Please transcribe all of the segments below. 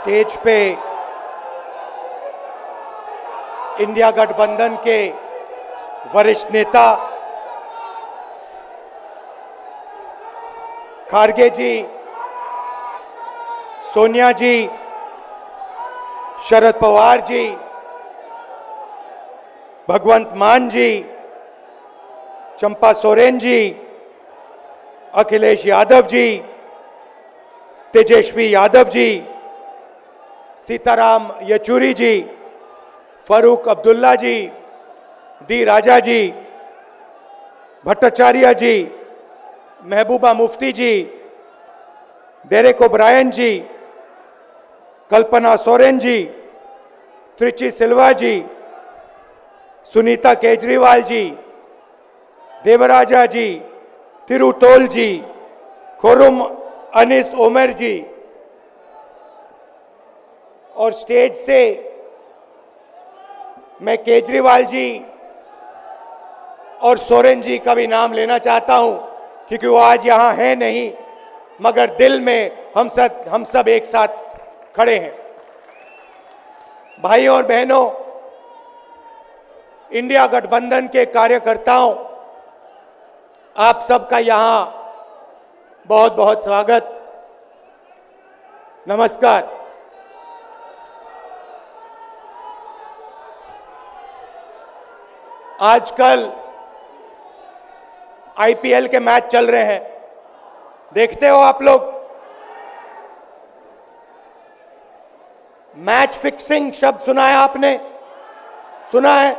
Stage पे India गठबंधन के वरिष्ठ नेता खारगे जी, सोनिया जी, शरद पवार जी, भगवंत मान जी, चंपा सोरेन जी, अखिलेश यादव जी, तेजस्वी यादव जी, सीताराम येचुरी जी, फारूक अब्दुल्ला जी, डी राजा जी, भट्टाचार्य जी, महबूबा मुफ्ती जी, डेरेक ओब्रायन जी, कल्पना सोरेन जी, त्रिची सिल्वा जी, सुनीता केजरीवाल जी, देवराजा जी, तिरुतोल जी, खुरुम अनीस उमर जी, और स्टेज से मैं केजरीवाल जी और सोरेन जी का भी नाम लेना चाहता हूं, क्योंकि वो आज यहां है नहीं, मगर दिल में हम सब एक साथ खड़े हैं। भाइयों और बहनों, इंडिया गठबंधन के कार्यकर्ताओं, आप सबका यहां बहुत बहुत स्वागत, नमस्कार। आजकल आईपीएल के मैच चल रहे हैं, देखते हो आप लोग। मैच फिक्सिंग शब्द सुना है आपने? सुना है?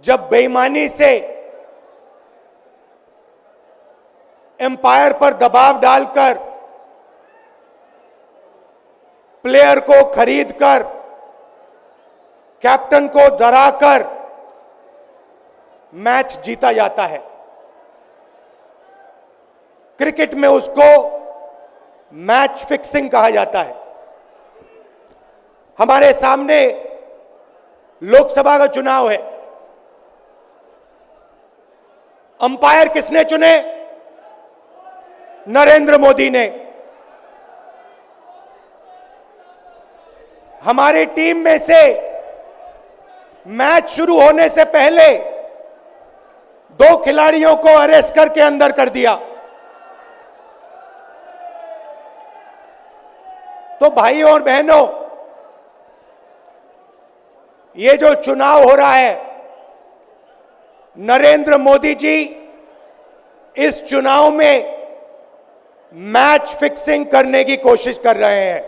जब बेईमानी से एम्पायर पर दबाव डालकर प्लेयर को खरीदकर कैप्टन को डराकर मैच जीता जाता है। क्रिकेट में उसको मैच फिक्सिंग कहा जाता है। हमारे सामने लोकसभा का चुनाव है। अंपायर किसने चुने? नरेंद्र मोदी ने। हमारी टीम में से मैच शुरू होने से पहले 2 खिलाड़ियों को अरेस्ट करके अंदर कर दिया। तो भाइयों और बहनों, ये जो चुनाव हो रहा है, नरेंद्र मोदी जी इस चुनाव में मैच फिक्सिंग करने की कोशिश कर रहे हैं।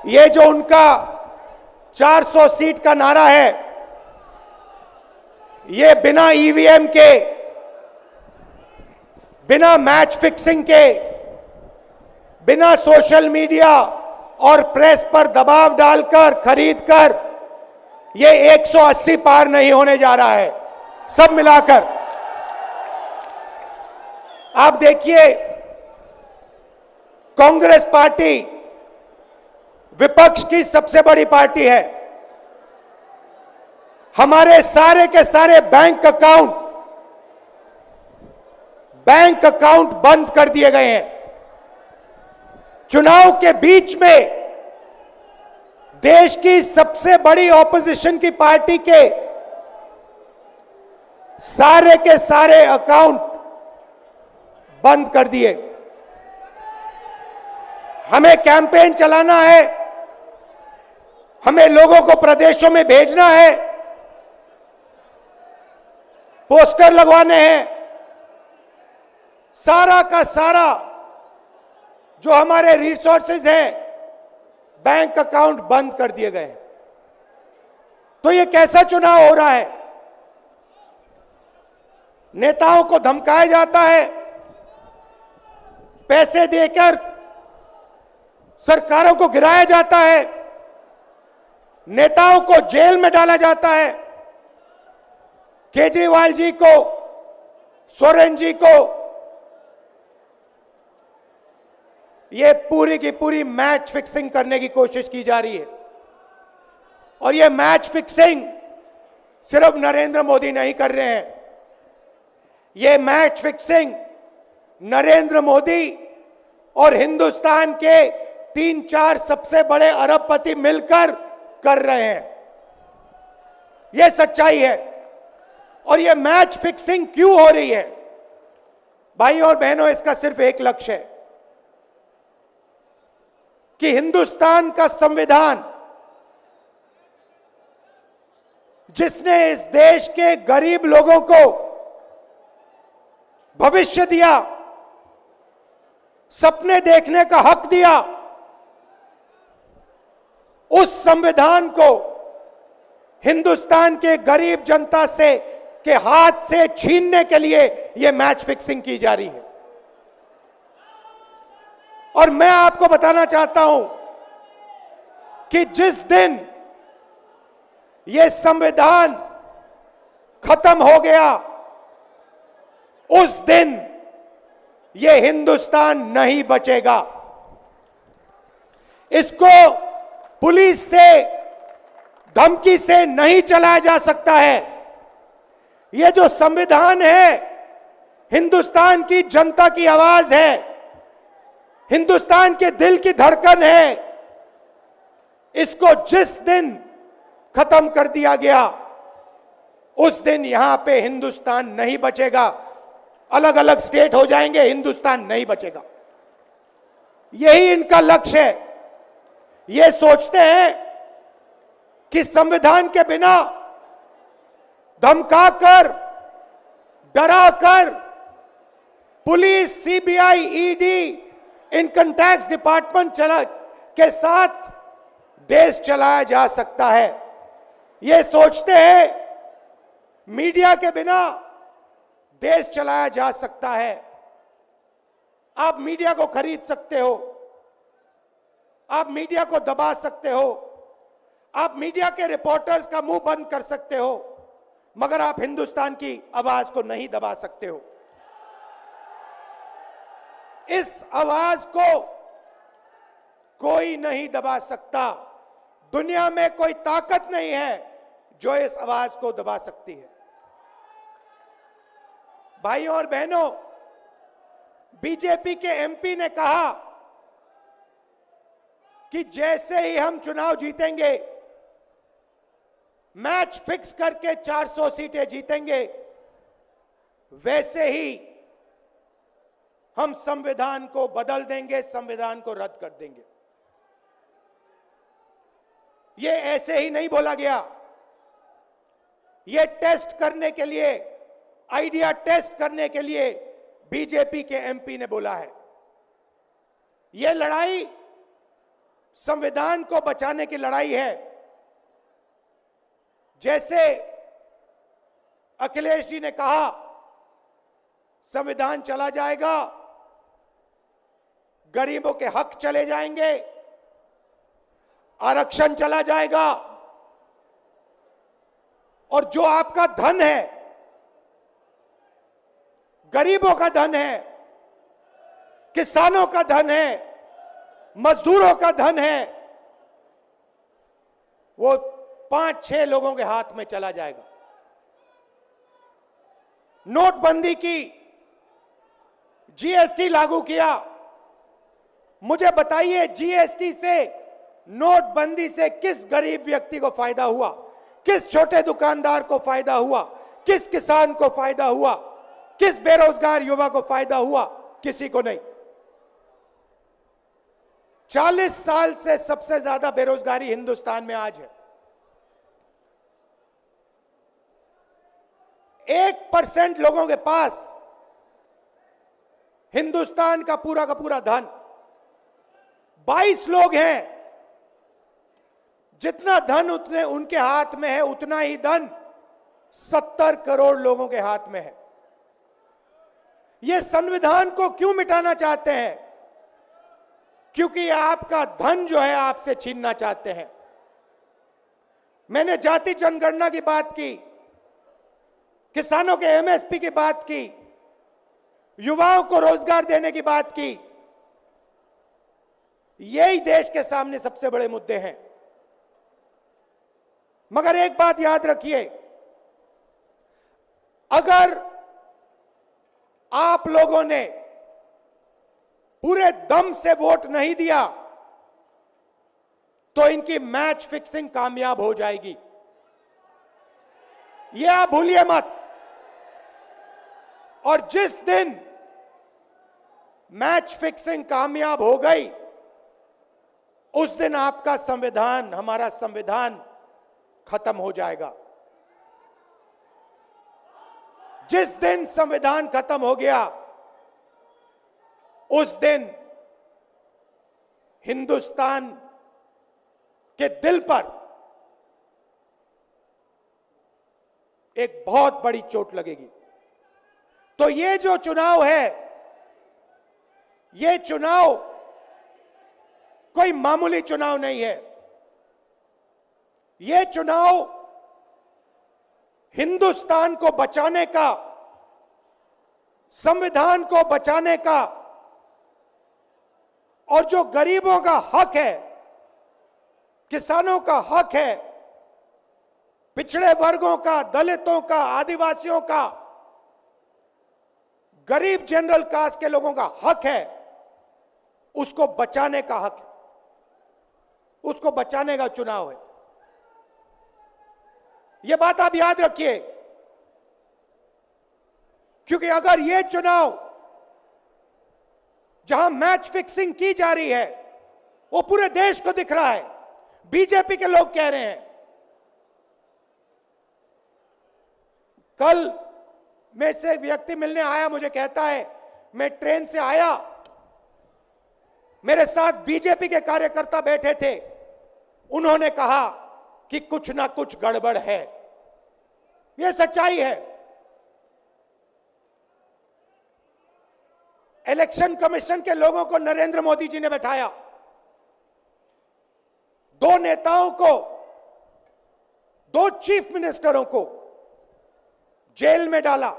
ये जो उनका 400 सीट का नारा है, ये बिना ईवीएम के, बिना मैच फिक्सिंग के, बिना सोशल मीडिया और प्रेस पर दबाव डालकर खरीदकर, ये 180 पार नहीं होने जा रहा है। सब मिलाकर आप देखिए, कांग्रेस पार्टी विपक्ष की सबसे बड़ी पार्टी है। हमारे सारे के सारे बैंक अकाउंट बंद कर दिए गए हैं। चुनाव के बीच में देश की सबसे बड़ी ऑपोजिशन की पार्टी के सारे अकाउंट बंद कर दिए। हमें कैंपेन चलाना है, हमें लोगों को प्रदेशों में भेजना है, पोस्टर लगवाने हैं। सारा का सारा जो हमारे रिसोर्सेज हैं, बैंक अकाउंट बंद कर दिए गए। तो ये कैसा चुनाव हो रहा है? नेताओं को धमकाया जाता है, पैसे देकर सरकारों को गिराया जाता है, नेताओं को जेल में डाला जाता है। केजरीवाल जी को, सोरेन जी को ये पूरी की पूरी मैच फिक्सिंग करने की कोशिश की जा रही है। और ये मैच फिक्सिंग सिर्फ नरेंद्र मोदी नहीं कर रहे हैं। ये मैच फिक्सिंग नरेंद्र मोदी और हिंदुस्तान के 3-4 सबसे बड़े अरबपति मिलकर कर रहे हैं। यह सच्चाई है। और यह मैच फिक्सिंग क्यों हो रही है? भाइयों और बहनों, इसका सिर्फ एक लक्ष्य है कि हिंदुस्तान का संविधान, जिसने इस देश के गरीब लोगों को भविष्य दिया, सपने देखने का हक दिया, उस संविधान को हिंदुस्तान के गरीब जनता से के हाथ से छीनने के लिए यह मैच फिक्सिंग की जा रही है। और मैं आपको बताना चाहता हूं कि जिस दिन यह संविधान खत्म हो गया, उस दिन यह हिंदुस्तान नहीं बचेगा। इसको पुलिस से, धमकी से नहीं चलाया जा सकता है। यह जो संविधान है, हिंदुस्तान की जनता की आवाज है, हिंदुस्तान के दिल की धड़कन है। इसको जिस दिन खत्म कर दिया गया, उस दिन यहां पे हिंदुस्तान नहीं बचेगा। अलग अलग स्टेट हो जाएंगे, हिंदुस्तान नहीं बचेगा। यही इनका लक्ष्य है। ये सोचते हैं कि संविधान के बिना धमकाकर, डराकर police, CBI, ED, income tax department के साथ देश चलाया जा सकता है। ये सोचते हैं मीडिया के बिना देश चलाया जा सकता है। आप मीडिया को खरीद सकते हो, आप मीडिया को दबा सकते हो, आप मीडिया के रिपोर्टर्स का मुंह बंद कर सकते हो, मगर आप हिंदुस्तान की आवाज को नहीं दबा सकते हो। इस आवाज को कोई नहीं दबा सकता। दुनिया में कोई ताकत नहीं है जो इस आवाज को दबा सकती है। भाइयों और बहनों, बीजेपी के एमपी ने कहा कि जैसे ही हम चुनाव जीतेंगे, मैच फिक्स करके 400 सीटें जीतेंगे, वैसे ही हम संविधान को बदल देंगे, संविधान को रद्द कर देंगे। यह ऐसे ही नहीं बोला गया। यह टेस्ट करने के लिए, आइडिया टेस्ट करने के लिए बीजेपी के एमपी ने बोला है। यह लड़ाई संविधान को बचाने की लड़ाई है। जैसे अखिलेश जी ने कहा, संविधान चला जाएगा, गरीबों के हक चले जाएंगे, आरक्षण चला जाएगा, और जो आपका धन है, गरीबों का धन है, किसानों का धन है, मजदूरों का धन है, वो 5-6 लोगों के हाथ में चला जाएगा। नोटबंदी की, जीएसटी लागू किया। मुझे बताइए, जीएसटी से, नोटबंदी से किस गरीब व्यक्ति को फायदा हुआ? किस छोटे दुकानदार को फायदा हुआ? किस किसान को फायदा हुआ? किस बेरोजगार युवा को फायदा हुआ? किसी को नहीं। 40 साल से सबसे ज्यादा बेरोजगारी हिंदुस्तान में आज है। 1% लोगों के पास हिंदुस्तान का पूरा धन, 22 लोग हैं। जितना धन उतने उनके हाथ में है, उतना ही धन 70 करोड़ लोगों के हाथ में है। ये संविधान को क्यों मिटाना चाहते हैं? क्योंकि आपका धन जो है आपसे छीनना चाहते हैं। मैंने जाति जनगणना की बात की, किसानों के एमएसपी की बात की, युवाओं को रोजगार देने की बात की। यही देश के सामने सबसे बड़े मुद्दे हैं। मगर एक बात याद रखिए, अगर आप लोगों ने पूरे दम से वोट नहीं दिया तो इनकी मैच फिक्सिंग कामयाब हो जाएगी। यह आप भूलिए मत। और जिस दिन मैच फिक्सिंग कामयाब हो गई, उस दिन आपका संविधान, हमारा संविधान खत्म हो जाएगा। जिस दिन संविधान खत्म हो गया, उस दिन हिंदुस्तान के दिल पर एक बहुत बड़ी चोट लगेगी। तो ये जो चुनाव है, ये चुनाव कोई मामूली चुनाव नहीं है। ये चुनाव हिंदुस्तान को बचाने का, संविधान को बचाने का, और जो गरीबों का हक है, किसानों का हक है, पिछड़े वर्गों का, दलितों का, आदिवासियों का, गरीब जनरल कास्ट के लोगों का हक है, उसको बचाने का हक है, उसको बचाने का चुनाव है। यह बात आप याद रखिए, क्योंकि अगर यह चुनाव जहां मैच फिक्सिंग की जा रही है, वो पूरे देश को दिख रहा है, बीजेपी के लोग कह रहे हैं। कल में से एक व्यक्ति मिलने आया, मुझे कहता है मैं ट्रेन से आया, मेरे साथ बीजेपी के कार्यकर्ता बैठे थे, उन्होंने कहा कि कुछ ना कुछ गड़बड़ है। यह सच्चाई है। इलेक्शन कमीशन के लोगों को नरेंद्र मोदी जी ने बैठाया, दो नेताओं को, दो चीफ मिनिस्टरों को जेल में डाला।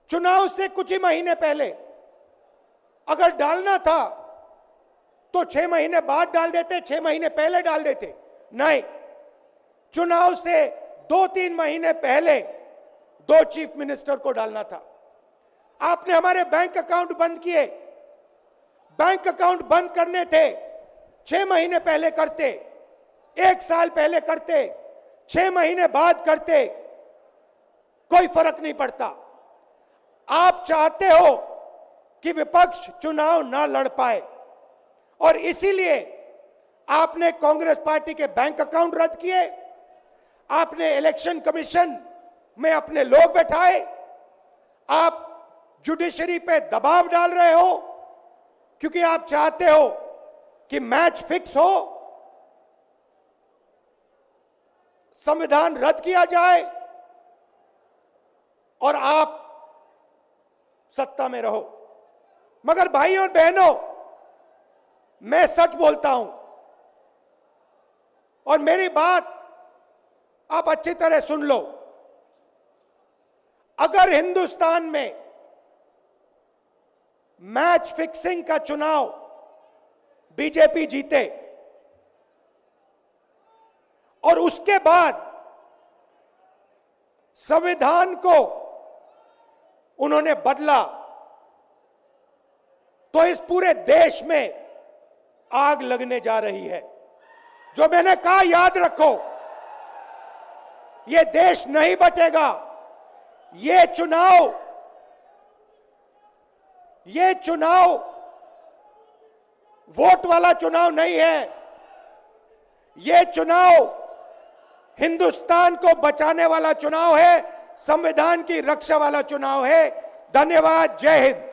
चुनाव से कुछ ही महीने पहले अगर डालना था तो 6 महीने बाद डाल देते, 6 महीने पहले डाल देते। नहीं, चुनाव से 2-3 महीने पहले 2 चीफ मिनिस्टर को डालना था। आपने हमारे बैंक अकाउंट बंद किए। बैंक अकाउंट बंद करने थे, 6 महीने पहले करते, 1 साल पहले करते, 6 महीने बाद करते, कोई फर्क नहीं पड़ता। आप चाहते हो कि विपक्ष चुनाव ना लड़ पाए, और इसीलिए आपने कांग्रेस पार्टी के बैंक अकाउंट रद्द किए, आपने इलेक्शन कमीशन में अपने लोग बैठाए, आप जुडिशरी पे दबाव डाल रहे हो, क्योंकि आप चाहते हो कि मैच फिक्स हो, संविधान रद्द किया जाए और आप सत्ता में रहो। मगर भाई और बहनों, मैं सच बोलता हूं, और मेरी बात आप अच्छी तरह सुन लो। अगर हिंदुस्तान में मैच फिक्सिंग का चुनाव बीजेपी जीते और उसके बाद संविधान को उन्होंने बदला, तो इस पूरे देश में आग लगने जा रही है। जो मैंने कहा याद रखो, यह देश नहीं बचेगा। यह चुनाव वोट वाला चुनाव नहीं है। यह चुनाव हिंदुस्तान को बचाने वाला चुनाव है, संविधान की रक्षा वाला चुनाव है। धन्यवाद। जय हिंद।